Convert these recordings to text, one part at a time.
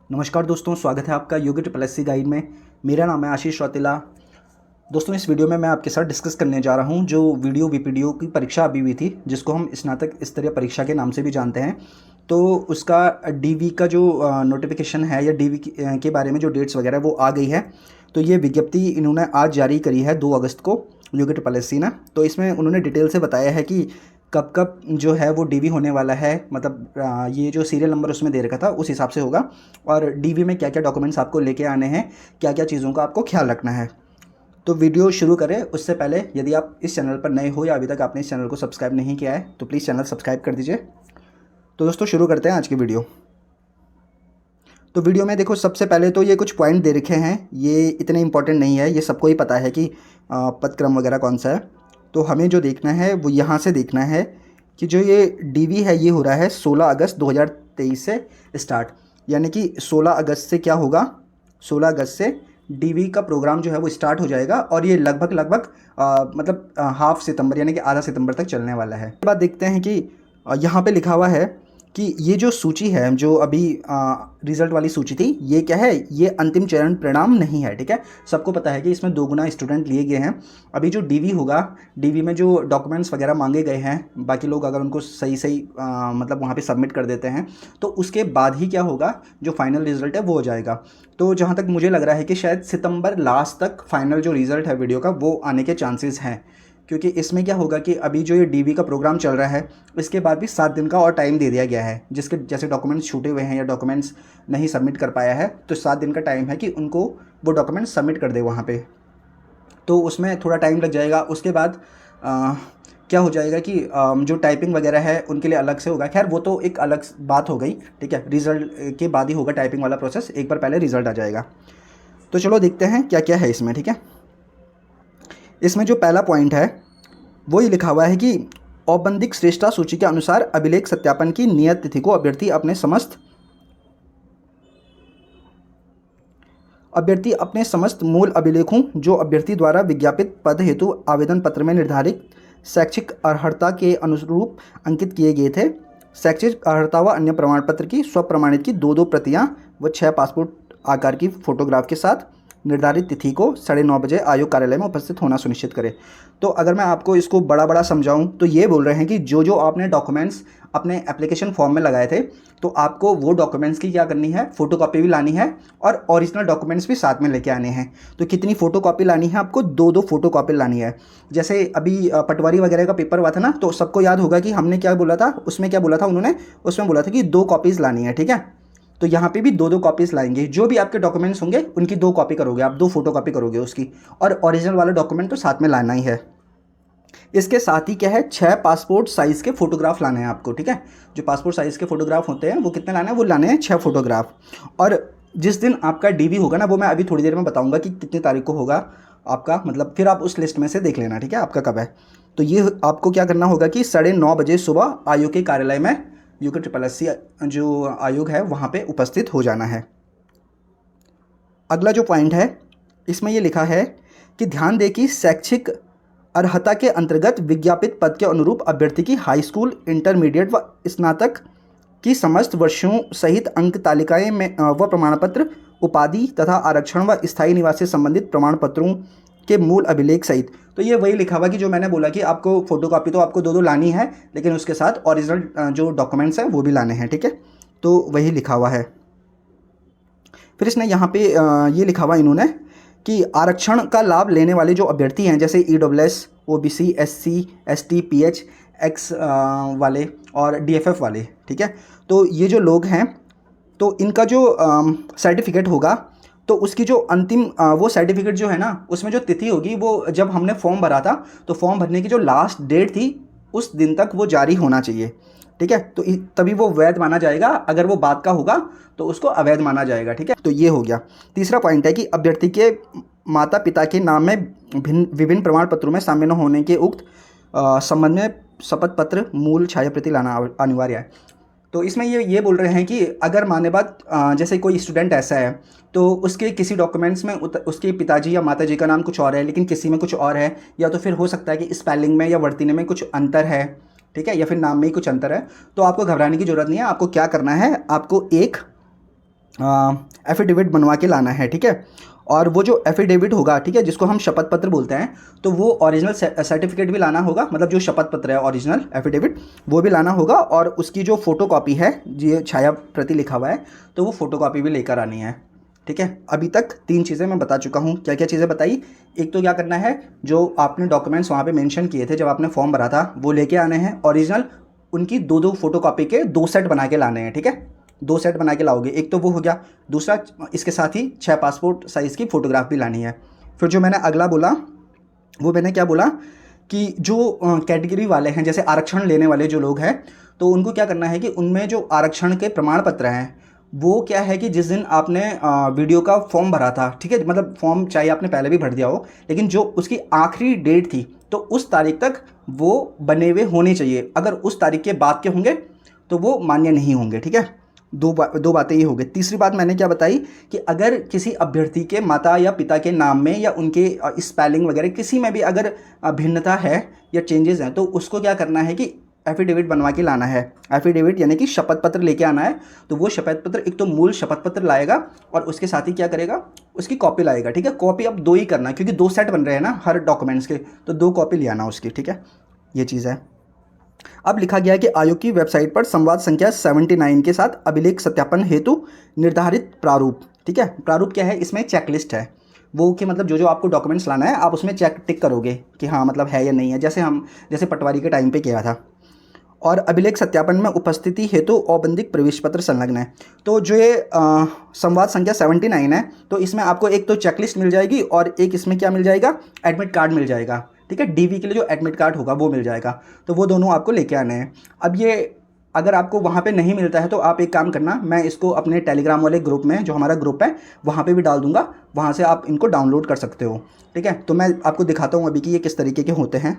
नमस्कार दोस्तों, स्वागत है आपका योगी ट्रिपल एससी गाइड में। मेरा नाम है आशीष रौतेला। दोस्तों, इस वीडियो में मैं आपके साथ डिस्कस करने जा रहा हूं जो वीडियो वीपीडीओ की परीक्षा अभी हुई थी, जिसको हम स्नातक स्तरीय परीक्षा के नाम से भी जानते हैं। तो उसका डीवी का जो नोटिफिकेशन है या डीवी के बारे में जो डेट्स वगैरह वो आ गई है। तो ये विज्ञप्ति इन्होंने आज जारी करी है 2 अगस्त को योगी ट्रिपल एससी ने। तो इसमें उन्होंने डिटेल से बताया है कि कब कब जो है वो डीवी होने वाला है, मतलब ये जो सीरियल नंबर उसमें दे रखा था उस हिसाब से होगा। और डीवी में क्या क्या डॉक्यूमेंट्स आपको लेके आने हैं, क्या क्या चीज़ों का आपको ख्याल रखना है। तो वीडियो शुरू करें उससे पहले यदि आप इस चैनल पर नए हो या अभी तक आपने इस चैनल को सब्सक्राइब नहीं किया है तो प्लीज़ चैनल सब्सक्राइब कर दीजिए। तो दोस्तों, शुरू करते हैं आज की वीडियो। तो वीडियो में देखो, सबसे पहले तो ये कुछ पॉइंट दे रखे हैं, ये इतने इंपॉर्टेंट नहीं है, ये सबको ही पता है कि पदक्रम वगैरह कौन सा है। तो हमें जो देखना है वो यहाँ से देखना है कि जो ये डीवी है ये हो रहा है 16 अगस्त 2023 से स्टार्ट। यानी कि 16 अगस्त से क्या होगा, 16 अगस्त से डीवी का प्रोग्राम जो है वो स्टार्ट हो जाएगा और ये लगभग मतलब हाफ सितंबर यानी कि आधा सितंबर तक चलने वाला है। उसके बाद देखते हैं कि यहाँ पे लिखा हुआ है कि ये जो सूची है, जो अभी रिज़ल्ट वाली सूची थी, ये क्या है, ये अंतिम चरण परिणाम नहीं है। ठीक है, सबको पता है कि इसमें 2 गुना स्टूडेंट लिए गए हैं। अभी जो डीवी होगा, डीवी में जो डॉक्यूमेंट्स वगैरह मांगे गए हैं, बाकी लोग अगर उनको सही मतलब वहाँ पे सबमिट कर देते हैं तो उसके बाद ही क्या होगा, जो फाइनल रिज़ल्ट है वो हो जाएगा। तो जहाँ तक मुझे लग रहा है कि शायद सितंबर लास्ट तक फाइनल जो रिज़ल्ट है वीडियो का वो आने के चांसेस हैं। क्योंकि इसमें क्या होगा कि अभी जो ये डीवी का प्रोग्राम चल रहा है इसके बाद भी 7 दिन का और टाइम दे दिया गया है। जिसके जैसे डॉक्यूमेंट्स छूटे हुए हैं या डॉक्यूमेंट्स नहीं सबमिट कर पाया है तो 7 दिन का टाइम है कि उनको वो डॉक्यूमेंट्स सबमिट कर दे वहाँ पे। तो उसमें थोड़ा टाइम लग जाएगा। उसके बाद क्या हो जाएगा कि जो टाइपिंग वगैरह है उनके लिए अलग से होगा। खैर वो तो एक अलग बात हो गई। ठीक है, रिज़ल्ट के बाद ही होगा टाइपिंग वाला प्रोसेस, एक बार पहले रिज़ल्ट आ जाएगा। तो चलो देखते हैं क्या क्या है इसमें। ठीक है, इसमें जो पहला पॉइंट है वो ये लिखा हुआ है कि औपबंधिक श्रेष्ठता सूची के अनुसार अभिलेख सत्यापन की नियत तिथि को अभ्यर्थी अपने समस्त मूल अभिलेखों जो अभ्यर्थी द्वारा विज्ञापित पद हेतु आवेदन पत्र में निर्धारित शैक्षिक अर्हता के अनुरूप अंकित किए गए थे, शैक्षिक अर्हता व अन्य प्रमाण पत्र की स्वप्रमाणित की 2 प्रतियां व 6 पासपोर्ट आकार की फोटोग्राफ के साथ निर्धारित तिथि को 9:30 बजे आयोग कार्यालय में उपस्थित होना सुनिश्चित करें। तो अगर मैं आपको इसको बड़ा समझाऊं तो ये बोल रहे हैं कि जो आपने डॉक्यूमेंट्स अपने एप्लीकेशन फॉर्म में लगाए थे तो आपको वो डॉक्यूमेंट्स की क्या करनी है, फ़ोटोकॉपी भी लानी है और ओरिजिनल डॉक्यूमेंट्स भी साथ में लेके आने हैं। तो कितनी फ़ोटोकॉपी लानी है आपको, 2 फ़ोटोकॉपी लानी है। जैसे अभी पटवारी वगैरह का पेपर हुआ था ना, तो सबको याद होगा कि हमने क्या बोला था, उसमें क्या बोला था उन्होंने, उसमें बोला था कि 2 कॉपीज़ लानी है। ठीक है, तो यहाँ पे भी 2 कॉपीज़ लाएंगे। जो भी आपके डॉक्यूमेंट्स होंगे उनकी 2 कॉपी करोगे आप, 2 फोटोकॉपी करोगे उसकी, और ओरिजिनल वाला डॉक्यूमेंट तो साथ में लाना ही है। इसके साथ ही क्या है, 6 पासपोर्ट साइज़ के फ़ोटोग्राफ लाने हैं आपको। ठीक है, जो पासपोर्ट साइज़ के फ़ोटोग्राफ होते हैं वो कितने लाने हैं, वो लाने हैं 6 फ़ोटोग्राफ। और जिस दिन आपका डीवी होगा ना, वो मैं अभी थोड़ी देर में बताऊंगा कि कितनी तारीख को होगा आपका, मतलब फिर आप उस लिस्ट में से देख लेना। ठीक है, आपका कब है। तो ये आपको क्या करना होगा कि 9:30 बजे सुबह आयोग के कार्यालय में, यूके ट्रिपल एससी जो आयोग है वहाँ पे उपस्थित हो जाना है। अगला जो पॉइंट है इसमें ये लिखा है कि ध्यान दें कि शैक्षिक अर्हता के अंतर्गत विज्ञापित पद के अनुरूप अभ्यर्थी की हाई स्कूल, इंटरमीडिएट व स्नातक की समस्त वर्षों सहित अंक तालिकाएं में व प्रमाण पत्र, उपाधि तथा आरक्षण व स्थायी निवास से संबंधित प्रमाण पत्रों के मूल अभिलेख सहित। तो ये वही लिखा हुआ कि जो मैंने बोला कि आपको फोटोकॉपी तो आपको 2 लानी है, लेकिन उसके साथ ओरिजिनल जो डॉक्यूमेंट्स हैं वो भी लाने हैं। ठीक है, तो वही लिखा हुआ है। फिर इसने यहाँ पे ये लिखा हुआ इन्होंने कि आरक्षण का लाभ लेने वाले जो अभ्यर्थी हैं, जैसे EWS, OBC, SC, ST, PH, X वाले और DFF वाले। ठीक है, तो ये जो लोग हैं तो इनका जो सर्टिफिकेट होगा तो उसकी जो अंतिम वो सर्टिफिकेट जो है ना, उसमें जो तिथि होगी वो जब हमने फॉर्म भरा था तो फॉर्म भरने की जो लास्ट डेट थी उस दिन तक वो जारी होना चाहिए। ठीक है, तो तभी वो वैध माना जाएगा। अगर वो बाद का होगा तो उसको अवैध माना जाएगा। ठीक है, तो ये हो गया। तीसरा पॉइंट है कि अभ्यर्थी के माता पिता के नाम में विभिन्न प्रमाण पत्रों में शामिल न होने के उक्त संबंध में शपथ पत्र मूल छाया प्रति लाना अनिवार्य है। तो इसमें ये बोल रहे हैं कि अगर माने बात जैसे कोई स्टूडेंट ऐसा है तो उसके किसी डॉक्यूमेंट्स में उसके पिताजी या माताजी का नाम कुछ और है लेकिन किसी में कुछ और है, या तो फिर हो सकता है कि स्पेलिंग में या वर्तनी में कुछ अंतर है। ठीक है, या फिर नाम में ही कुछ अंतर है, तो आपको घबराने की ज़रूरत नहीं है। आपको क्या करना है, आपको एक एफिडेविट बनवा के लाना है, ठीक है। और वो जो एफिडेविट होगा, ठीक है, जिसको हम शपथ पत्र बोलते हैं, तो वो ओरिजिनल सर्टिफिकेट भी लाना होगा, मतलब जो शपथ पत्र है ओरिजिनल एफिडेविट वो भी लाना होगा, और उसकी जो फ़ोटो कॉपी है, ये छाया प्रति लिखा हुआ है, तो वो फ़ोटो कॉपी भी लेकर आनी है, ठीक है। अभी तक 3 चीज़ें मैं बता चुका हूँ। क्या क्या चीज़ें बताई? एक तो क्या करना है, जो आपने डॉक्यूमेंट्स वहाँ पे मेंशन किए थे जब आपने फॉर्म भरा था, वो लेके आने हैं ओरिजिनल, उनकी 2-2 फ़ोटो कॉपी के 2 सेट बना के लाने हैं, ठीक है। 2 सेट बना के लाओगे, एक तो वो हो गया। दूसरा, इसके साथ ही 6 पासपोर्ट साइज़ की फ़ोटोग्राफ भी लानी है। फिर जो मैंने अगला बोला, वो मैंने क्या बोला कि जो कैटेगरी वाले हैं, जैसे आरक्षण लेने वाले जो लोग हैं, तो उनको क्या करना है कि उनमें जो आरक्षण के प्रमाण पत्र हैं, वो क्या है कि जिस दिन आपने वीडियो का फॉर्म भरा था, ठीक है, मतलब फॉर्म चाहे आपने पहले भी भर दिया हो, लेकिन जो उसकी आखिरी डेट थी, तो उस तारीख तक वो बने हुए होने चाहिए। अगर उस तारीख के बाद के होंगे तो वो मान्य नहीं होंगे, ठीक है। दो बातें ये हो गई। तीसरी बात मैंने क्या बताई कि अगर किसी अभ्यर्थी के माता या पिता के नाम में या उनके स्पेलिंग वगैरह किसी में भी अगर भिन्नता है या चेंजेस हैं, तो उसको क्या करना है कि एफिडेविट बनवा के लाना है। एफिडेविट यानी कि शपथ पत्र लेके आना है। तो वो शपथ पत्र, एक तो मूल शपथ पत्र लाएगा और उसके साथ ही क्या करेगा, उसकी कॉपी लाएगा, ठीक है। कॉपी अब 2 ही करना, क्योंकि 2 सेट बन रहे हैं ना हर डॉक्यूमेंट्स के, तो 2 कॉपी ले आना उसकी, ठीक है। ये चीज़ है। अब लिखा गया है कि आयोग की वेबसाइट पर संवाद संख्या 79 के साथ अभिलेख सत्यापन हेतु निर्धारित प्रारूप, ठीक है। प्रारूप क्या है, इसमें चेकलिस्ट है वो, कि मतलब जो जो आपको डॉक्यूमेंट्स लाना है आप उसमें टिक करोगे कि हाँ मतलब है या नहीं है, जैसे पटवारी के टाइम पे किया था। और अभिलेख सत्यापन में उपस्थिति हेतु औपबंधिक प्रवेश पत्र संलग्न है। तो जो ये संवाद संख्या 79 है, तो इसमें आपको एक तो चेकलिस्ट मिल जाएगी और एक इसमें क्या मिल जाएगा, एडमिट कार्ड मिल जाएगा, ठीक है। डीवी के लिए जो एडमिट कार्ड होगा वो मिल जाएगा। तो वो दोनों आपको लेके आने हैं। अब ये अगर आपको वहाँ पे नहीं मिलता है तो आप एक काम करना, मैं इसको अपने टेलीग्राम वाले ग्रुप में, जो हमारा ग्रुप है, वहाँ पे भी डाल दूंगा, वहाँ से आप इनको डाउनलोड कर सकते हो, ठीक है। तो मैं आपको दिखाता हूँ अभी कि ये किस तरीके के होते हैं।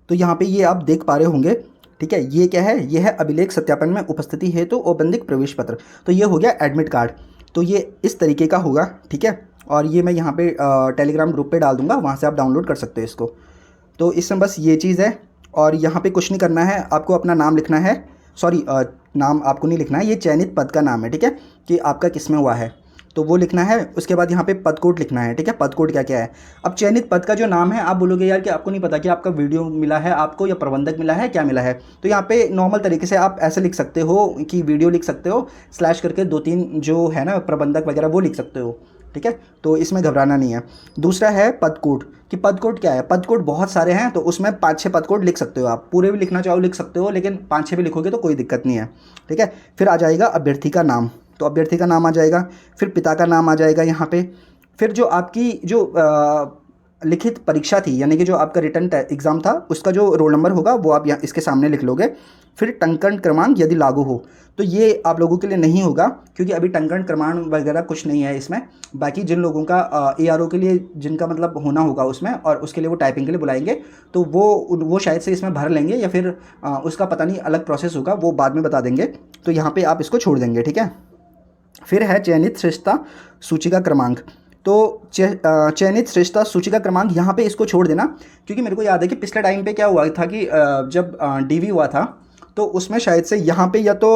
तो यहाँ पे ये आप देख पा रहे होंगे, ठीक है। ये क्या है, ये है अभिलेख सत्यापन में उपस्थिति हेतु औपबंधिक प्रवेश पत्र। तो ये हो गया एडमिट कार्ड। तो ये इस तरीके का होगा, ठीक है। और ये मैं यहाँ पे टेलीग्राम ग्रुप पे डाल दूंगा, वहाँ से आप डाउनलोड कर सकते हो इसको। तो इसमें बस ये चीज़ है। और यहाँ पे कुछ नहीं करना है, आपको अपना नाम लिखना है। सॉरी, नाम आपको नहीं लिखना है, ये चयनित पद का नाम है, ठीक है, कि आपका किस में हुआ है, तो वो लिखना है। उसके बाद यहाँ पे पद कोड लिखना है, ठीक है। पद कोड क्या क्या है। अब चयनित पद का जो नाम है, आप बोलोगे यार कि आपको नहीं पता कि आपका वीडियो मिला है आपको या प्रबंधक मिला है, क्या मिला है। तो यहाँ पे नॉर्मल तरीके से आप ऐसे लिख सकते हो कि वीडियो लिख सकते हो, स्लैश करके 2-3 जो है ना प्रबंधक वगैरह वो लिख सकते हो, ठीक है। तो इसमें घबराना नहीं है। दूसरा है पद कोड, कि पद कोड क्या है। पद कोड बहुत सारे हैं, तो उसमें 5-6 पद कोड लिख सकते हो आप, पूरे भी लिखना चाहो लिख सकते हो, लेकिन 5-6 भी लिखोगे तो कोई दिक्कत नहीं है, ठीक है। फिर आ जाएगा अभ्यर्थी का नाम, तो अभ्यर्थी का नाम आ जाएगा। फिर पिता का नाम आ जाएगा यहाँ पे। फिर जो आपकी जो लिखित परीक्षा थी, यानी कि जो आपका रिटर्न एग्ज़ाम था, उसका जो रोल नंबर होगा वो आप यहाँ इसके सामने लिख लोगे। फिर टंकण क्रमांक यदि लागू हो, तो ये आप लोगों के लिए नहीं होगा, क्योंकि अभी टंकण क्रमांक वगैरह कुछ नहीं है इसमें। बाकी जिन लोगों का ARO के लिए जिनका मतलब होना होगा उसमें, और उसके लिए वो टाइपिंग के लिए बुलाएंगे, तो वो शायद से इसमें भर लेंगे, या फिर उसका पता नहीं अलग प्रोसेस होगा, वो बाद में बता देंगे। तो यहाँ पर आप इसको छोड़ देंगे, ठीक है। फिर है चयनित श्रेष्ठता सूचिका क्रमांक। तो चयनित श्रेष्ठता सूचिका क्रमांक यहाँ पे इसको छोड़ देना, क्योंकि मेरे को याद है कि पिछले टाइम पे क्या हुआ था कि जब DV हुआ था, तो उसमें शायद से यहाँ पे या तो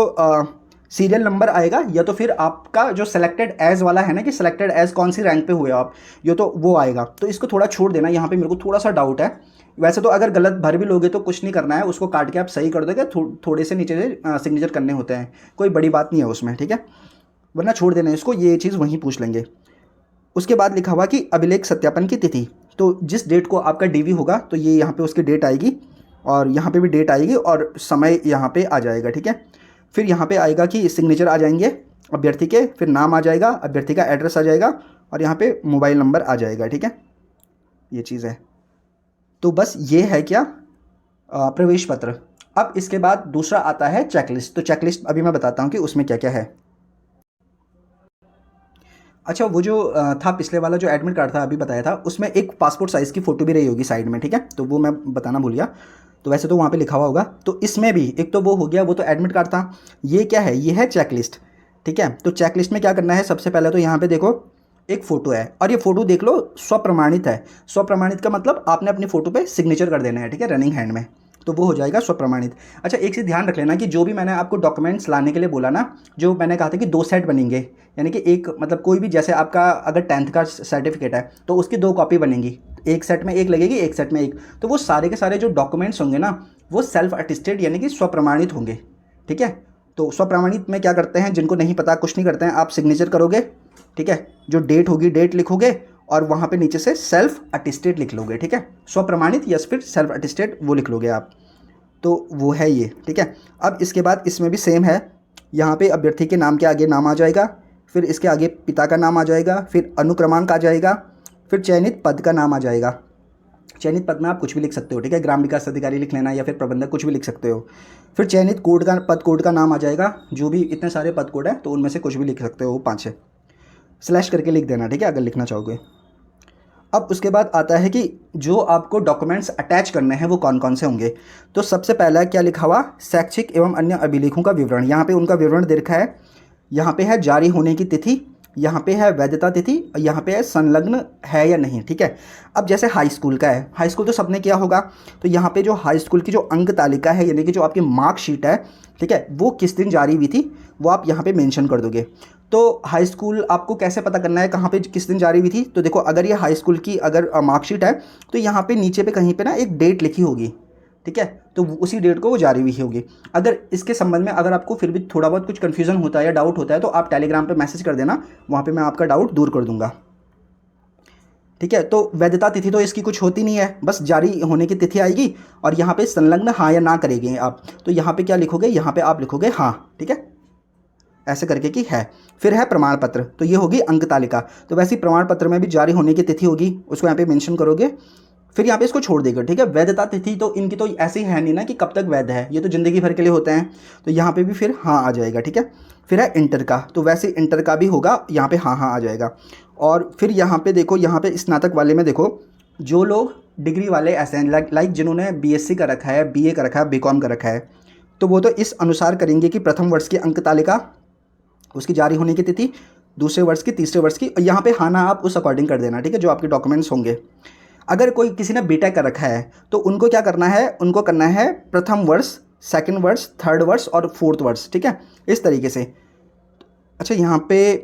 सीरियल नंबर आएगा, या तो फिर आपका जो सेलेक्टेड एज वाला है ना, कि सेलेक्टेड एज कौन सी रैंक पे हुए आप, ये तो वो आएगा। तो इसको थोड़ा छोड़ देना, यहाँ पे मेरे को थोड़ा सा डाउट है। वैसे तो अगर गलत भर भी लोगे तो कुछ नहीं करना है, उसको काट के आप सही कर दोगे, थोड़े से नीचे से सिग्नेचर करने होते हैं, कोई बड़ी बात नहीं है उसमें, ठीक है। वरना छोड़ देना इसको, ये चीज़ वहीं पूछ लेंगे। उसके बाद लिखा हुआ कि अभिलेख सत्यापन की तिथि, तो जिस डेट को आपका DV होगा, तो ये यहाँ पे उसकी डेट आएगी, और यहाँ पे भी डेट आएगी, और समय यहाँ पे आ जाएगा, ठीक है। फिर यहाँ पे आएगा कि सिग्नेचर आ जाएंगे अभ्यर्थी के, फिर नाम आ जाएगा, अभ्यर्थी का एड्रेस आ जाएगा, और यहाँ पे मोबाइल नंबर आ जाएगा, ठीक है। ये चीज़ है। तो बस ये है क्या, प्रवेश पत्र। अब इसके बाद दूसरा आता है चेकलिस्ट। तो चेकलिस्ट अभी मैं बताता हूँ कि उसमें क्या क्या है। अच्छा, वो जो था पिछले वाला जो एडमिट कार्ड था अभी बताया था, उसमें एक पासपोर्ट साइज़ की फ़ोटो भी रही होगी साइड में, ठीक है। तो वो मैं बताना भूल गया, तो वैसे तो वहाँ पे लिखा हुआ होगा। तो इसमें भी एक तो वो हो गया, वो तो एडमिट कार्ड था। ये क्या है, ये है चेकलिस्ट, ठीक है। तो चेकलिस्ट में क्या करना है, सबसे पहले तो यहाँ पर देखो एक फ़ोटो है, और ये फ़ोटो देख लो स्वप्रमाणित है। स्वप्रमाणित का मतलब आपने अपनी फ़ोटो पर सिग्नेचर कर देना है, ठीक है, रनिंग हैंड में। तो वो हो जाएगा स्वप्रमाणित। अच्छा, एक चीज़ ध्यान रख लेना कि जो भी मैंने आपको डॉक्यूमेंट्स लाने के लिए बोला ना, जो मैंने कहा था कि 2 सेट बनेंगे, यानी कि एक मतलब कोई भी, जैसे आपका अगर 10th का सर्टिफिकेट है तो उसकी 2 कॉपी बनेंगी, एक सेट में एक लगेगी, एक सेट में एक। तो वो सारे के सारे जो डॉक्यूमेंट्स होंगे ना वो सेल्फ अटेस्टेड यानी कि स्वप्रमाणित होंगे। ठीक है, तो स्वप्रमाणित में क्या करते हैं, जिनको नहीं पता कुछ नहीं करते हैं, आप सिग्नेचर करोगे, ठीक है, जो डेट होगी डेट लिखोगे और वहाँ पे नीचे से सेल्फ अटेस्टेड लिख लोगे। ठीक है, स्वप्रमाणित या फिर सेल्फ अटेस्टेड वो लिख लोगे आप, तो वो है ये। ठीक है, अब इसके बाद इसमें भी सेम है, यहाँ पे अभ्यर्थी के नाम के आगे नाम आ जाएगा, फिर इसके आगे पिता का नाम आ जाएगा, फिर अनुक्रमांक आ जाएगा, फिर चयनित पद का नाम आ जाएगा। चयनित पद में आप कुछ भी लिख सकते हो, ठीक है, ग्राम विकास अधिकारी लिख लेना या फिर प्रबंधक, कुछ भी लिख सकते हो। फिर चयनित कोड का पद कोड का नाम आ जाएगा, जो भी इतने सारे पद कोड है तो उनमें से कुछ भी लिख सकते हो, 5-6 स्लैश करके लिख देना, ठीक है, अगर लिखना चाहोगे। अब उसके बाद आता है कि जो आपको डॉक्यूमेंट्स अटैच करने हैं वो कौन कौन से होंगे। तो सबसे पहला क्या लिखा हुआ, शैक्षिक एवं अन्य अभिलेखों का विवरण। यहाँ पे उनका विवरण दे रखा है, यहाँ पे है जारी होने की तिथि, यहाँ पे है वैधता तिथि, और यहाँ पे है संलग्न है या नहीं। ठीक है, अब जैसे हाई स्कूल का है, हाई स्कूल तो सबने किया होगा, तो यहाँ पे जो हाई स्कूल की जो अंक तालिका है यानी कि जो आपकी मार्कशीट है, ठीक है, वो किस दिन जारी हुई थी वो आप यहाँ पे मेंशन कर दोगे। तो हाई स्कूल आपको कैसे पता करना है कहाँ पे किस दिन जारी हुई थी, तो देखो अगर ये हाई स्कूल की अगर मार्कशीट है तो यहाँ पे नीचे पे कहीं पे ना एक डेट लिखी होगी, ठीक है, तो उसी डेट को वो जारी हुई होगी। अगर इसके संबंध में अगर आपको फिर भी थोड़ा बहुत कुछ कन्फ्यूज़न होता है या डाउट होता है तो आप टेलीग्राम पे मैसेज कर देना, वहाँ पे मैं आपका डाउट दूर कर दूंगा। ठीक है, तो वैधता तिथि तो इसकी कुछ होती नहीं है, बस जारी होने की तिथि आएगी और यहाँ पे संलग्न हाँ या ना करेंगे आप, तो यहाँ पे क्या लिखोगे, यहाँ पे आप लिखोगे हाँ। ठीक है, ऐसे करके कि है। फिर है प्रमाण पत्र, तो ये होगी अंक तालिका, तो वैसे ही प्रमाण पत्र में भी जारी होने की तिथि होगी, उसको यहाँ पे मेंशन करोगे, फिर यहाँ पे इसको छोड़ देगा। ठीक है, वैधता तिथि तो इनकी तो ऐसी है नहीं ना कि कब तक वैध है, ये तो ज़िंदगी भर के लिए होते हैं, तो यहाँ पे भी फिर हाँ आ जाएगा। ठीक है, फिर है इंटर का, तो वैसे इंटर का भी होगा, यहाँ पे हाँ हाँ आ जाएगा। और फिर यहाँ पे देखो, यहाँ पे स्नातक वाले में देखो, जो लोग डिग्री वाले ऐसे हैं लाइक जिन्होंने BSc कर रखा है, BA कर रखा है, BCom कर रखा है, तो वो तो इस अनुसार करेंगे कि प्रथम वर्ष की अंक तालिका, उसकी जारी होने की तिथि, दूसरे वर्ष की, तीसरे वर्ष की, यहाँ पे हाँ ना आप उस अकॉर्डिंग कर देना। ठीक है, जो आपके डॉक्यूमेंट्स होंगे। अगर कोई किसी ने बीटेक कर रखा है तो उनको क्या करना है, उनको करना है प्रथम वर्ष, सेकंड वर्ष, थर्ड वर्ष और फोर्थ वर्ष। ठीक है, इस तरीके से। अच्छा, यहाँ पे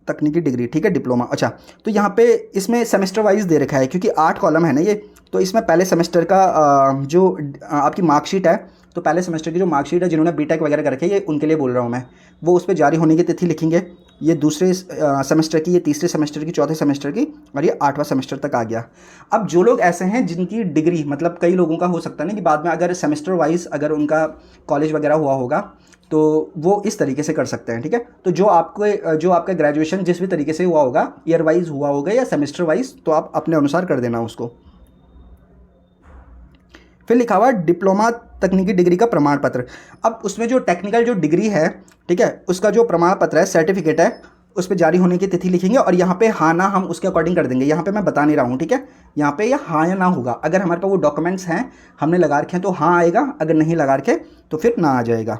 तकनीकी डिग्री, ठीक है, डिप्लोमा। अच्छा, तो यहाँ पे इसमें सेमेस्टर वाइज दे रखा है क्योंकि 8 कॉलम है ना ये, तो इसमें पहले सेमेस्टर का जो आपकी मार्कशीट है, तो पहले सेमेस्टर की जो मार्कशीट है जिन्होंने बीटेक वगैरह कर रखी है, ये उनके लिए बोल रहा हूँ मैं, वो उस पर जारी होने की तिथि लिखेंगे। ये दूसरे सेमेस्टर की, ये तीसरे सेमेस्टर की, चौथे सेमेस्टर की, और ये 8वां सेमेस्टर तक आ गया। अब जो लोग ऐसे हैं जिनकी डिग्री, मतलब कई लोगों का हो सकता है ना कि बाद में अगर सेमेस्टर वाइज अगर उनका कॉलेज वगैरह हुआ होगा तो वो इस तरीके से कर सकते हैं। ठीक है, तो जो आपका ग्रेजुएशन जिस भी तरीके से हुआ होगा, ईयर वाइज हुआ होगा या सेमेस्टर वाइज, तो आप अपने अनुसार कर देना उसको। फिर लिखा हुआ डिप्लोमा तकनीकी डिग्री का प्रमाण पत्र। अब उसमें जो टेक्निकल जो डिग्री है, ठीक है, उसका जो प्रमाण पत्र है, सर्टिफिकेट है, उस पर जारी होने की तिथि लिखेंगे और यहाँ पे हाँ ना हम उसके अकॉर्डिंग कर देंगे। यहाँ पे मैं बता नहीं रहा हूँ, ठीक है, यहाँ पे या हाँ या ना होगा। अगर हमारे पास वो डॉक्यूमेंट्स हैं, हमने लगा रखे हैं, तो हाँ आएगा, अगर नहीं लगा रखे तो फिर ना आ जाएगा।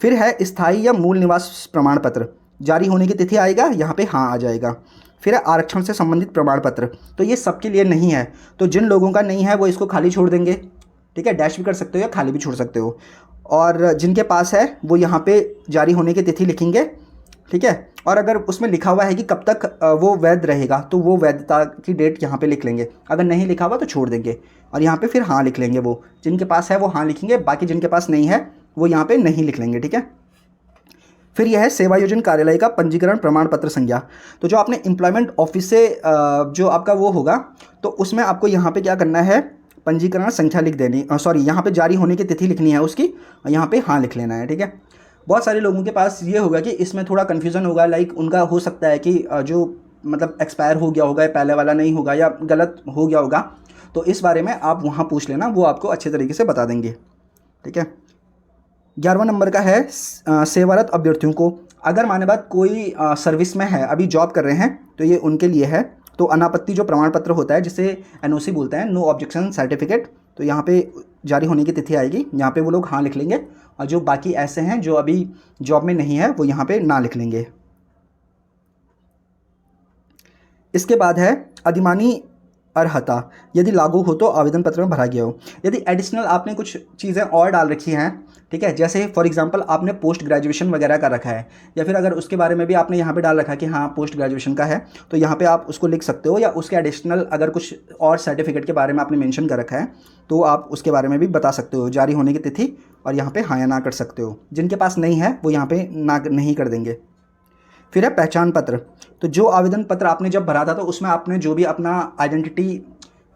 फिर है स्थायी या मूल निवास प्रमाण पत्र, जारी होने की तिथि आएगा, यहाँ पे हाँ आ जाएगा। फिर है आरक्षण से संबंधित प्रमाण पत्र, तो ये सबके लिए नहीं है, तो जिन लोगों का नहीं है वो इसको खाली छोड़ देंगे। ठीक है, डैश भी कर सकते हो या खाली भी छोड़ सकते हो। और जिनके पास है वो यहाँ पे जारी होने की तिथि लिखेंगे। ठीक है, और अगर उसमें लिखा हुआ है कि कब तक वो वैध रहेगा तो वो वैधता की डेट यहाँ पे लिख लेंगे, अगर नहीं लिखा हुआ तो छोड़ देंगे और यहाँ पे फिर हाँ लिख लेंगे। वो जिनके पास है वो हाँ लिखेंगे, बाकी जिनके पास नहीं है वो यहाँ पे नहीं लिख लेंगे। ठीक है, फिर यह है सेवायोजन कार्यालय का पंजीकरण प्रमाण पत्र संज्ञा। तो जो आपने एम्प्लॉयमेंट ऑफिस से जो आपका वो होगा, तो उसमें आपको यहाँ पे क्या करना है, पंजीकरण संख्या लिख देनी, सॉरी यहाँ पे जारी होने की तिथि लिखनी है उसकी, और यहाँ पे हाँ लिख लेना है। ठीक है, बहुत सारे लोगों के पास ये होगा कि इसमें थोड़ा कन्फ्यूज़न होगा, लाइक उनका हो सकता है कि जो मतलब एक्सपायर हो गया होगा, पहले वाला नहीं होगा या गलत हो गया होगा, तो इस बारे में आप वहाँ पूछ लेना, वो आपको अच्छे तरीके से बता देंगे। ठीक है, 11वां नंबर का है सेवारत अभ्यर्थियों को, अगर माने बात कोई सर्विस में है, अभी जॉब कर रहे हैं, तो ये उनके लिए है। तो अनापत्ति जो प्रमाण पत्र होता है जिसे NOC बोलते हैं, नो ऑब्जेक्शन सर्टिफिकेट, तो यहाँ पे जारी होने की तिथि आएगी, यहाँ पे वो लोग हाँ लिख लेंगे, और जो बाकी ऐसे हैं जो अभी जॉब में नहीं है वो यहाँ पे ना लिख लेंगे। इसके बाद है अर्हता यदि लागू हो तो आवेदन पत्र में भरा गया हो। यदि एडिशनल आपने कुछ चीज़ें और डाल रखी हैं, ठीक है, जैसे फॉर एग्जांपल आपने पोस्ट ग्रेजुएशन वगैरह का रखा है, या फिर अगर उसके बारे में भी आपने यहाँ पे डाल रखा है कि हाँ पोस्ट ग्रेजुएशन का है, तो यहाँ पे आप उसको लिख सकते हो। या उसके एडिशनल अगर कुछ और सर्टिफिकेट के बारे में आपने मेंशन कर रखा है तो आप उसके बारे में भी बता सकते हो, जारी होने की तिथि, और यहाँ पे हाँ या ना कर सकते हो। जिनके पास नहीं है वो यहाँ पे ना नहीं कर देंगे। फिर है पहचान पत्र। तो जो आवेदन पत्र आपने जब भरा था तो उसमें आपने जो भी अपना आइडेंटिटी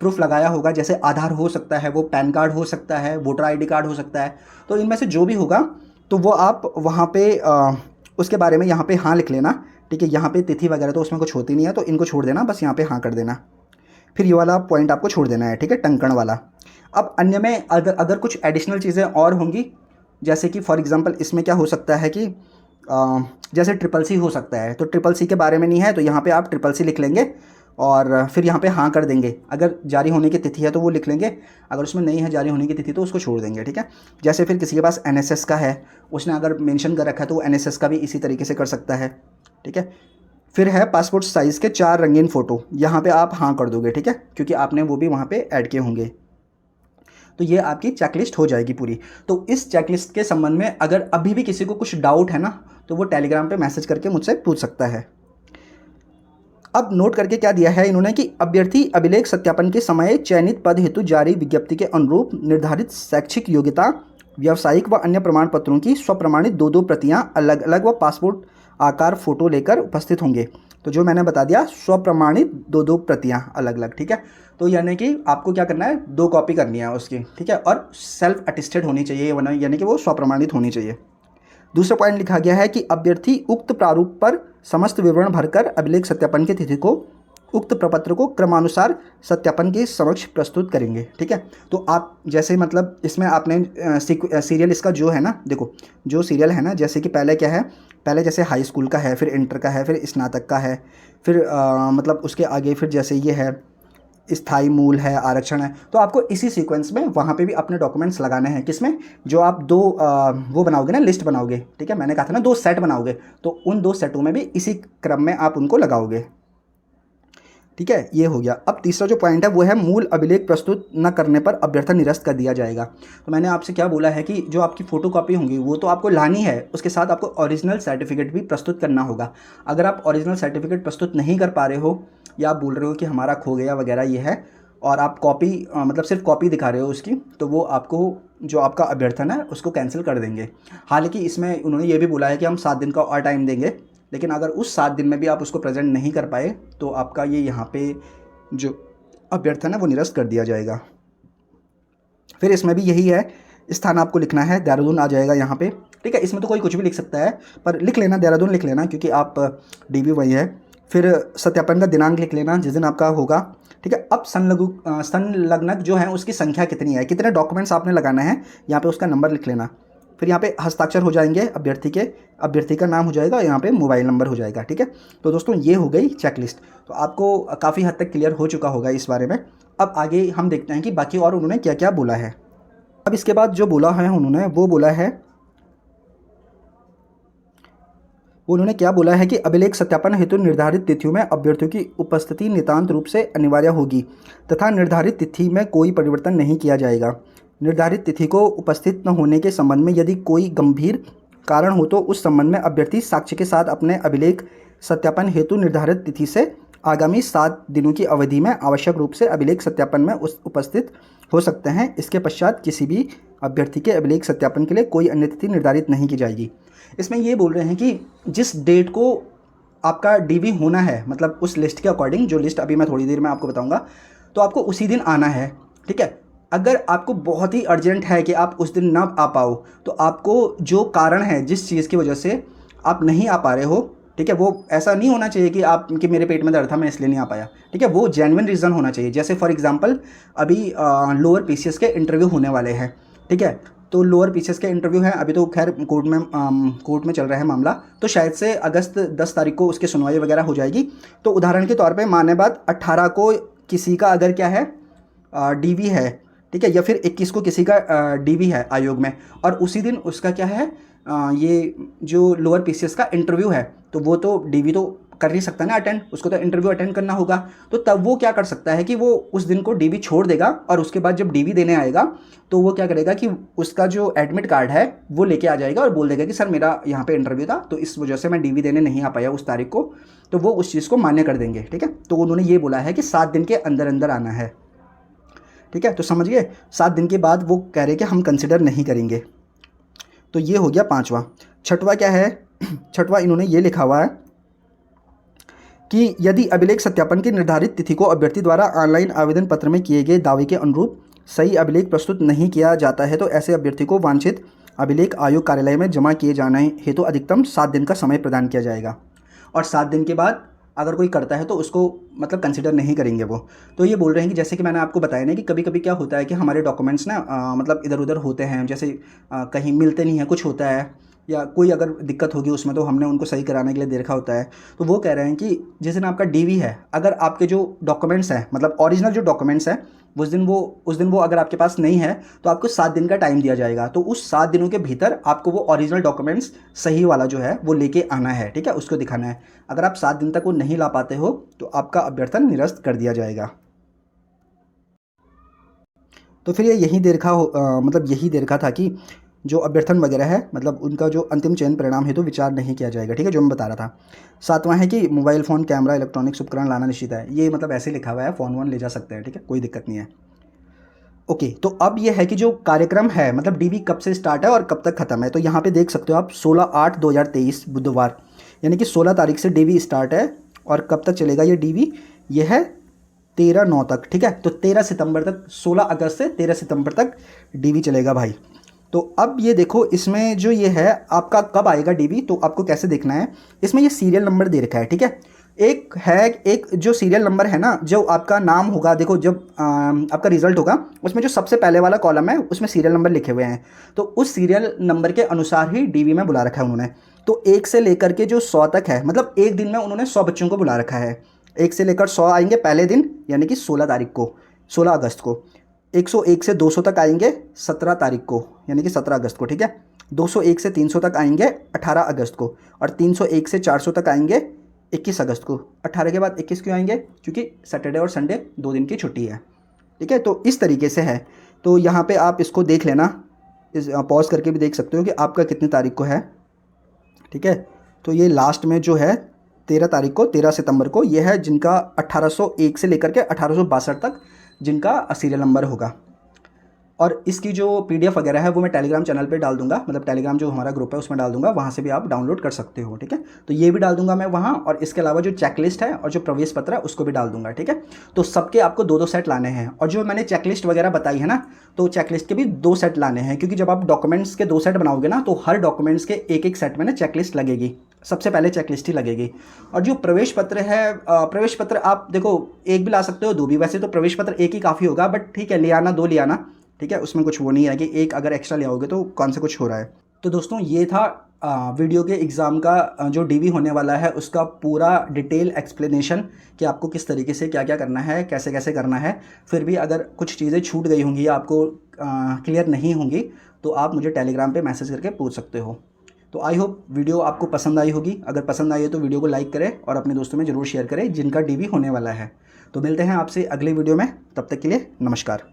प्रूफ लगाया होगा, जैसे आधार हो सकता है, वो पैन कार्ड हो सकता है, वोटर आईडी कार्ड हो सकता है, तो इनमें से जो भी होगा तो वो आप वहाँ पे उसके बारे में यहाँ पे हाँ लिख लेना, ठीक है। यहाँ पे तिथि वगैरह तो उसमें कुछ होती नहीं है, तो इनको छोड़ देना, बस यहाँ पे हाँ कर देना। फिर ये वाला पॉइंट आपको छोड़ देना है, ठीक है, टंकण वाला। अब अन्य में अगर कुछ एडिशनल चीज़ें और होंगी, जैसे कि फॉर एग्जांपल इसमें क्या हो सकता है कि जैसे ट्रिपल सी हो सकता है, तो ट्रिपल सी के बारे में नहीं है तो यहाँ पे आप ट्रिपल सी लिख लेंगे और फिर यहाँ पे हाँ कर देंगे। अगर जारी होने की तिथि है तो वो लिख लेंगे, अगर उसमें नहीं है जारी होने की तिथि तो उसको छोड़ देंगे, ठीक है। जैसे फिर किसी के पास एनएसएस का है, उसने अगर मेंशन कर रखा है तो वो एनएसएस का भी इसी तरीके से कर सकता है, ठीक है। फिर है पासपोर्ट साइज़ के 4 रंगीन फ़ोटो, यहाँ पे आप हाँ कर दोगे, ठीक है, क्योंकि आपने वो भी वहाँ पे ऐड किए होंगे। तो ये आपकी चेकलिस्ट हो जाएगी पूरी। तो इस चेकलिस्ट के संबंध में अगर अभी भी किसी को कुछ डाउट है ना, तो वो टेलीग्राम पे मैसेज करके मुझसे पूछ सकता है। अब नोट करके क्या दिया है इन्होंने कि अभ्यर्थी अभिलेख सत्यापन के समय चयनित पद हेतु जारी विज्ञप्ति के अनुरूप निर्धारित शैक्षिक योग्यता, व्यावसायिक व अन्य प्रमाण पत्रों की स्वप्रमाणित 2-2 प्रतियां अलग अलग व पासपोर्ट आकार फ़ोटो लेकर उपस्थित होंगे। तो जो मैंने बता दिया, स्वप्रमाणित 2-2 प्रतियां अलग अलग, ठीक है। तो यानी कि आपको क्या करना है, 2 कॉपी करनी है उसकी, ठीक है, और सेल्फ अटेस्टेड होनी चाहिए, यानी कि वो स्वप्रमाणित होनी चाहिए। दूसरा पॉइंट लिखा गया है कि अभ्यर्थी उक्त प्रारूप पर समस्त विवरण भरकर अभिलेख सत्यापन की तिथि को उक्त प्रपत्र को क्रमानुसार सत्यापन के समक्ष प्रस्तुत करेंगे, ठीक है। तो आप जैसे मतलब इसमें आपने सीरियल इसका जो है ना, देखो जो सीरियल है ना, जैसे कि पहले क्या है, पहले जैसे हाई स्कूल का है, फिर इंटर का है, फिर स्नातक का है, फिर मतलब उसके आगे फिर जैसे ये है स्थायी मूल है, आरक्षण है, तो आपको इसी सीक्वेंस में वहाँ पे भी अपने डॉक्यूमेंट्स लगाने हैं। किसमें, जो आप वो बनाओगे ना, लिस्ट बनाओगे, ठीक है, मैंने कहा था ना 2 सेट बनाओगे, तो उन 2 सेटों में भी इसी क्रम में आप उनको लगाओगे, ठीक है। ये हो गया। अब तीसरा जो पॉइंट है वो है मूल अभिलेख प्रस्तुत न करने पर अभ्यर्थन निरस्त कर दिया जाएगा। तो मैंने आपसे क्या बोला है कि जो आपकी फ़ोटोकॉपी होंगी वो तो आपको लानी है, उसके साथ आपको ओरिजिनल सर्टिफिकेट भी प्रस्तुत करना होगा। अगर आप ओरिजिनल सर्टिफिकेट प्रस्तुत नहीं कर पा रहे हो, या आप बोल रहे हो कि हमारा खो गया वगैरह ये है, और आप कॉपी मतलब सिर्फ कॉपी दिखा रहे हो उसकी, तो वो आपको जो आपका अभ्यर्थन है उसको कैंसिल कर देंगे। हालांकि इसमें उन्होंने ये भी बोला है कि हम 7 दिन का और टाइम देंगे, लेकिन अगर उस 7 दिन में भी आप उसको प्रेजेंट नहीं कर पाए तो आपका ये यहाँ पे जो अभ्यर्थन है वो निरस्त कर दिया जाएगा। फिर इसमें भी यही है, स्थान आपको लिखना है, देहरादून आ जाएगा यहाँ पे, ठीक है। इसमें तो कोई कुछ भी लिख सकता है, पर लिख लेना देहरादून लिख लेना, क्योंकि आप डीबी वही है। फिर सत्यापन का दिनांक लिख लेना जिस दिन आपका होगा, ठीक है। अब संलग्नक जो है उसकी संख्या कितनी है, कितने डॉक्यूमेंट्स आपने लगाना है, यहाँ पे उसका नंबर लिख लेना। फिर यहाँ पे हस्ताक्षर हो जाएंगे अभ्यर्थी का नाम हो जाएगा, यहाँ पे मोबाइल नंबर हो जाएगा, ठीक है। तो दोस्तों ये हो गई चेकलिस्ट। तो आपको काफ़ी हद तक क्लियर हो चुका होगा इस बारे में। अब आगे हम देखते हैं कि बाकी और उन्होंने क्या क्या बोला है। अब इसके बाद जो बोला है उन्होंने, वो बोला है, उन्होंने क्या बोला है कि अभिलेख सत्यापन हेतु निर्धारित तिथियों में अभ्यर्थियों की उपस्थिति नितांत रूप से अनिवार्य होगी तथा निर्धारित तिथि में कोई परिवर्तन नहीं किया जाएगा। निर्धारित तिथि को उपस्थित न होने के संबंध में यदि कोई गंभीर कारण हो तो उस संबंध में अभ्यर्थी साक्ष्य के साथ अपने अभिलेख सत्यापन हेतु निर्धारित तिथि से आगामी 7 दिनों की अवधि में आवश्यक रूप से अभिलेख सत्यापन में उपस्थित हो सकते हैं। इसके पश्चात किसी भी अभ्यर्थी के अभिलेख सत्यापन के लिए कोई अन्य तिथि निर्धारित नहीं की जाएगी। इसमें ये बोल रहे हैं कि जिस डेट को आपका डीवी होना है, मतलब उस लिस्ट के अकॉर्डिंग, जो लिस्ट अभी मैं थोड़ी देर में आपको बताऊंगा, तो आपको उसी दिन आना है, ठीक है। अगर आपको बहुत ही अर्जेंट है कि आप उस दिन ना आ पाओ, तो आपको जो कारण है जिस चीज़ की वजह से आप नहीं आ पा रहे हो, ठीक है, वो ऐसा नहीं होना चाहिए कि मेरे पेट में दर्द था मैं इसलिए नहीं आ पाया, ठीक है। वो जेन्युइन रीज़न होना चाहिए। जैसे फॉर एग्जांपल अभी लोअर पीसीएस के इंटरव्यू होने वाले हैं, ठीक है। तो लोअर पीसीएस के इंटरव्यू हैं, अभी तो खैर कोर्ट में चल रहा है मामला, तो शायद से अगस्त 10 तारीख को उसकी सुनवाई वगैरह हो जाएगी। तो उदाहरण के तौर पे माने बात 18 को किसी का अगर क्या है डीवी है, ठीक है, या फिर 21 को किसी का डीवी है आयोग में, और उसी दिन उसका क्या है ये जो लोअर पीसीएस का इंटरव्यू है, तो वो तो डीवी तो कर नहीं सकता ना अटेंड, उसको तो इंटरव्यू अटेंड करना होगा। तो तब वो क्या कर सकता है कि वो उस दिन को डीवी छोड़ देगा और उसके बाद जब डीवी देने आएगा तो वो क्या करेगा कि उसका जो एडमिट कार्ड है वो लेके आ जाएगा और बोल देगा कि सर मेरा यहाँ पे इंटरव्यू था तो इस वजह से मैं डीवी देने नहीं आ पाया उस तारीख को, तो वो उस चीज़ को मान्य कर देंगे। ठीक है, तो उन्होंने ये बोला है कि 7 दिन के अंदर अंदर आना है। ठीक है, तो समझिए 7 दिन के बाद वो कह रहे कि हम कंसिडर नहीं करेंगे। तो ये हो गया 5वां। छठवां क्या है? छठवां इन्होंने ये लिखा हुआ है कि यदि अभिलेख सत्यापन की निर्धारित तिथि को अभ्यर्थी द्वारा ऑनलाइन आवेदन पत्र में किए गए दावे के अनुरूप सही अभिलेख प्रस्तुत नहीं किया जाता है तो ऐसे अभ्यर्थी को वांछित अभिलेख आयोग कार्यालय में जमा किए जाने हेतु अधिकतम 7 दिन का समय प्रदान किया जाएगा। और 7 दिन के बाद अगर कोई करता है तो उसको मतलब कंसिडर नहीं करेंगे वो। तो ये बोल रहे हैं कि जैसे कि मैंने आपको बताया ना कि कभी कभी क्या होता है कि हमारे डॉक्यूमेंट्स ना मतलब इधर उधर होते हैं, जैसे कहीं मिलते नहीं हैं, कुछ होता है या कोई अगर दिक्कत होगी उसमें तो हमने उनको सही कराने के लिए दे रखा होता है। तो वो कह रहे हैं कि जिस दिन आपका डीवी है, अगर आपके जो डॉक्यूमेंट्स हैं मतलब ओरिजिनल जो डॉक्यूमेंट्स हैं उस दिन वो अगर आपके पास नहीं है तो आपको 7 दिन का टाइम दिया जाएगा। तो उस 7 दिनों के भीतर आपको वो ओरिजिनल डॉक्यूमेंट्स सही वाला जो है वो लेके आना है। ठीक है, उसको दिखाना है। अगर आप 7 दिन तक वो नहीं ला पाते हो तो आपका अभ्यर्थन निरस्त कर दिया जाएगा। तो फिर ये यही देखा था कि जो अभ्यर्थन वगैरह है मतलब उनका जो अंतिम चयन परिणाम है तो विचार नहीं किया जाएगा। ठीक है, जो मैं बता रहा था। 7वां है कि मोबाइल फ़ोन, कैमरा, इलेक्ट्रॉनिक्स उपकरण लाना निश्चित है। ये मतलब ऐसे लिखा हुआ है, फ़ोन वोन ले जा सकते हैं। ठीक है, कोई दिक्कत नहीं है। ओके, तो अब ये है कि जो कार्यक्रम है मतलब डीवी कब से स्टार्ट है और कब तक ख़त्म है। तो यहाँ पे देख सकते हो आप 16/8/2023 बुधवार, यानी कि 16 तारीख से डीवी स्टार्ट है और कब तक चलेगा ये डीवी? ये है 13/9 तक। ठीक है, तो 13 सितंबर तक, 16 अगस्त से 13 सितंबर तक डीवी चलेगा भाई। तो अब ये देखो इसमें जो ये है आपका कब आएगा डीवी, तो आपको कैसे देखना है, इसमें ये सीरियल नंबर दे रखा है। ठीक है, एक जो सीरियल नंबर है ना, जो आपका नाम होगा, देखो जब आपका रिजल्ट होगा उसमें जो सबसे पहले वाला कॉलम है उसमें सीरियल नंबर लिखे हुए हैं। तो उस सीरियल नंबर के अनुसार ही डीवी में बुला रखा है उन्होंने। तो 1 से लेकर के जो 100 तक है, मतलब एक दिन में उन्होंने 100 बच्चों को बुला रखा है। 1 से लेकर 100 आएंगे पहले दिन, यानी कि 16 तारीख को, 16 अगस्त को। 101 से 200 तक आएंगे 17 तारीख को, यानी कि 17 अगस्त को। ठीक है, 201 से 300 तक आएंगे 18 अगस्त को, और 301 से 400 तक आएंगे 21 अगस्त को। 18 के बाद 21 क्यों आएंगे? क्योंकि सैटरडे और संडे 2 दिन की छुट्टी है। ठीक है, तो इस तरीके से है। तो यहाँ पे आप इसको देख लेना, इस पॉज करके भी देख सकते हो कि आपका कितनी तारीख को है। ठीक है, तो ये लास्ट में जो है 13 तारीख को, 13 सितंबर को, ये है जिनका 1801 से लेकर के 1862 तक जिनका सीरियल नंबर होगा। और इसकी जो पीडीएफ वगैरह है वो मैं टेलीग्राम चैनल पे डाल दूंगा, मतलब टेलीग्राम जो हमारा ग्रुप है उसमें डाल दूंगा, वहाँ से भी आप डाउनलोड कर सकते हो। ठीक है, तो ये भी डाल दूंगा मैं वहाँ, और इसके अलावा जो चेकलिस्ट है और जो प्रवेश पत्र है उसको भी डाल दूंगा। ठीक है, तो सबके आपको 2-2 सेट लाने हैं। और जो मैंने चेकलिस्ट वगैरह बताई है ना, तो चेकलिस्ट के भी 2 सेट लाने हैं, क्योंकि जब आप डॉक्यूमेंट्स के 2 सेट बनाओगे ना तो हर डॉक्यूमेंट्स के एक सेट में ना चेकलिस्ट लगेगी, सबसे पहले चेकलिस्ट ही लगेगी। और जो प्रवेश पत्र है, प्रवेश पत्र आप देखो एक भी ला सकते हो, 2 भी, वैसे तो प्रवेश पत्र एक ही काफ़ी होगा, बट ठीक है ले आना, 2 ले आना। ठीक है, उसमें कुछ वो नहीं है कि एक अगर एक्स्ट्रा ले आओगे तो कौन सा कुछ हो रहा है। तो दोस्तों ये था वीडियो के एग्ज़ाम का जो डीवी होने वाला है उसका पूरा डिटेल एक्सप्लेनेशन कि आपको किस तरीके से क्या क्या करना है, कैसे कैसे करना है। फिर भी अगर कुछ चीज़ें छूट गई होंगी या आपको क्लियर नहीं होंगी तो आप मुझे टेलीग्राम पे मैसेज करके पूछ सकते हो। तो आई होप वीडियो आपको पसंद आई होगी। अगर पसंद आई है तो वीडियो को लाइक करें और अपने दोस्तों में ज़रूर शेयर करें जिनका डीवी होने वाला है। तो मिलते हैं आपसे अगले वीडियो में, तब तक के लिए नमस्कार।